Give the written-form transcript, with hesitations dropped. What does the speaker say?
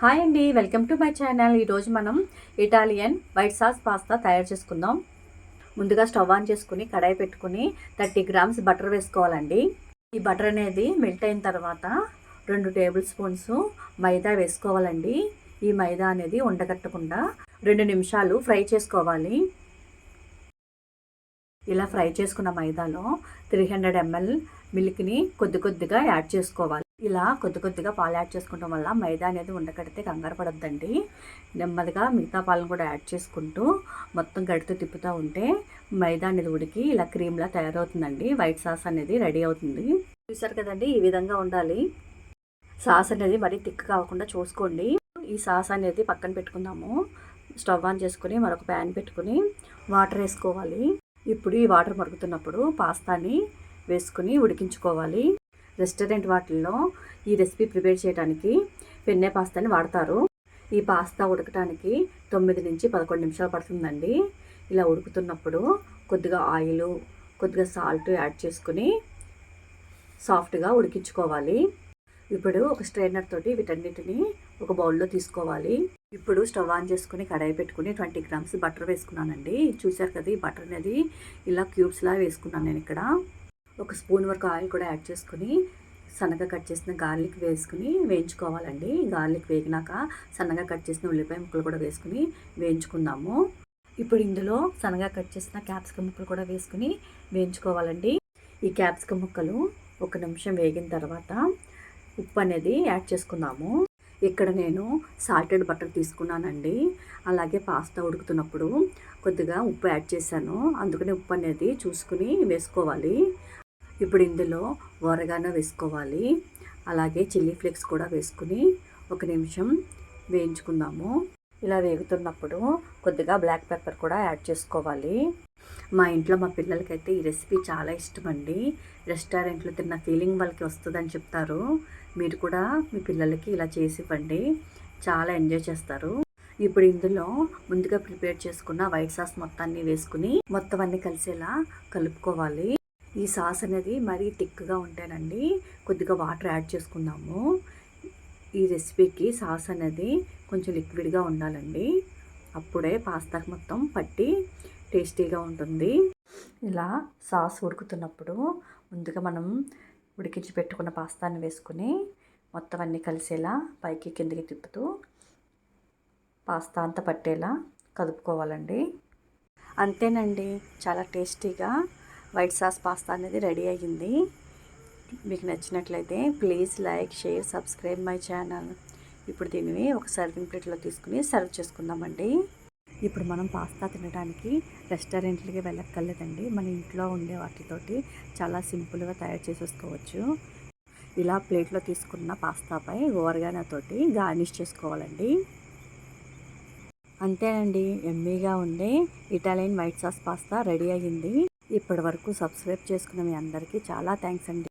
Hi అండి, welcome to my channel. ఈరోజు మనం ఇటాలియన్ వైట్ సాస్ పాస్తా తయారు చేసుకుందాం. ముందుగా స్టవ్ ఆన్ చేసుకుని కడాయి పెట్టుకుని 30 గ్రామ్స్ బటర్ వేసుకోవాలండి. ఈ బటర్ అనేది మెల్ట్ అయిన తర్వాత 2 టేబుల్ స్పూన్స్ మైదా వేసుకోవాలండి. ఈ మైదా అనేది ఉండకట్టకుండా 2 నిమిషాలు ఫ్రై చేసుకోవాలి. ఇలా ఫ్రై చేసుకున్న మైదాలో 300 ml మిల్క్ని కొద్దిగా యాడ్ చేసుకోవాలి. ఇలా కొద్దిగా పాలు యాడ్ చేసుకోవడం వల్ల మైదా అనేది ఉండకడితే కంగారు పడొద్దండి. నెమ్మదిగా మిగతా పాలను కూడా యాడ్ చేసుకుంటూ మొత్తం గడితో తిప్పుతూ ఉంటే మైదా అనేది ఉడికి ఇలా క్రీమ్లా తయారవుతుందండి. వైట్ సాస్ అనేది రెడీ అవుతుంది. చూసారు కదండి, ఈ విధంగా ఉండాలి. సాస్ అనేది మరీ థిక్ కాకుండా చూసుకోండి. ఈ సాస్ అనేది పక్కన పెట్టుకుందాము. స్టవ్ ఆన్ చేసుకుని మరొక ప్యాన్ పెట్టుకుని వాటర్ వేసుకోవాలి. ఇప్పుడు ఈ వాటర్ మరుగుతున్నప్పుడు పాస్తాని వేసుకుని ఉడికించుకోవాలి. రెస్టారెంట్ వాటిల్లో ఈ రెసిపీ ప్రిపేర్ చేయడానికి పెన్నె పాస్తాని వాడతారు. ఈ పాస్తా ఉడకటానికి 9 నుంచి 11 నిమిషాలు పడుతుందండి. ఇలా ఉడుకుతున్నప్పుడు కొద్దిగా ఆయిల్, కొద్దిగా సాల్ట్ యాడ్ చేసుకుని సాఫ్ట్గా ఉడికించుకోవాలి. ఇప్పుడు ఒక స్ట్రైనర్ తోటి వీటన్నిటిని ఒక బౌల్లో తీసుకోవాలి. ఇప్పుడు స్టవ్ ఆన్ చేసుకుని కడాయి పెట్టుకుని 20 గ్రామ్స్ బటర్ వేసుకున్నానండి. చూసారు కదా, ఈ బటర్ అనేది ఇలా క్యూబ్స్లా వేసుకున్నాను నేను. ఇక్కడ ఒక స్పూన్ వరకు ఆయిల్ కూడా యాడ్ చేసుకుని సన్నగా కట్ చేసిన గార్లిక్ వేసుకుని వేయించుకోవాలండి. గార్లిక్ వేగినాక సన్నగా కట్ చేసిన ఉల్లిపాయ ముక్కలు కూడా వేసుకుని వేయించుకుందాము. ఇప్పుడు ఇందులో సన్నగా కట్ చేసిన క్యాప్సికమ్ ముక్కలు కూడా వేసుకుని వేయించుకోవాలండి. ఈ క్యాప్సికమ్ ముక్కలు 1 నిమిషం వేగిన తర్వాత ఉప్పు అనేది యాడ్ చేసుకుందాము. ఇక్కడ నేను సాల్టెడ్ బటర్ తీసుకున్నానండి. అలాగే పాస్తా ఉడుకుతున్నప్పుడు కొద్దిగా ఉప్పు యాడ్ చేశాను. అందుకని ఉప్పు అనేది చూసుకుని వేసుకోవాలి. ఇప్పుడు ఇందులో ఓరగానో వేసుకోవాలి. అలాగే చిల్లీ ఫ్లేక్స్ కూడా వేసుకుని 1 నిమిషం వేయించుకుందాము. ఇలా వేగుతున్నప్పుడు కొద్దిగా బ్లాక్ పెప్పర్ కూడా యాడ్ చేసుకోవాలి. మా ఇంట్లో మా పిల్లలకైతే ఈ రెసిపీ చాలా ఇష్టం అండి. రెస్టారెంట్లో తిన్న ఫీలింగ్ వాళ్ళకి వస్తుందని చెప్తారు. మీరు కూడా మీ పిల్లలకి ఇలా చేసి ఇవ్వండి, చాలా ఎంజాయ్ చేస్తారు. ఇప్పుడు ఇందులో ముందుగా ప్రిపేర్ చేసుకున్న వైట్ సాస్ మొత్తాన్ని వేసుకుని మొత్తం అన్ని కలిసేలా కలుపుకోవాలి. ఈ సాస్ అనేది మరీ థిక్గా ఉంటేనండి కొద్దిగా వాటర్ యాడ్ చేసుకుందాము. ఈ రెసిపీకి సాస్ అనేది కొంచెం లిక్విడ్గా ఉండాలండి. అప్పుడే పాస్తాకి మొత్తం పట్టి టేస్టీగా ఉంటుంది. ఇలా సాస్ ఉడుకుతున్నప్పుడు ముందుగా మనం ఉడికించి పెట్టుకున్న పాస్తాని వేసుకుని మొత్తం అన్నీ కలిసేలా పైకి కిందికి తిప్పుతూ పాస్తా అంతా పట్టేలా కలుపుకోవాలండి. అంతేనండి, చాలా టేస్టీగా వైట్ సాస్ పాస్తా అనేది రెడీ అయ్యింది. మీకు నచ్చినట్లయితే please like, share, subscribe my channel. ఇప్పుడు దీనిని ఒక సర్వింగ్ ప్లేట్లో తీసుకుని సర్వ్ చేసుకుందామండి. ఇప్పుడు మనం పాస్తా తినడానికి రెస్టారెంట్లకి వెళ్ళక్కర్లేదండి. మన ఇంట్లో ఉండే వాటితోటి చాలా సింపుల్గా తయారు చేసేసుకోవచ్చు. ఇలా ప్లేట్లో తీసుకున్న పాస్తాపై ఓరగానోతోటి గార్నిష్ చేసుకోవాలండి. అంతేనండి, ఎమ్మీగా ఉండే Italian white sauce pasta ready అయ్యింది. ఇప్పటి వరకు సబ్స్క్రైబ్ చేసుకున్న మీ అందరికీ చాలా థ్యాంక్స్ అండి.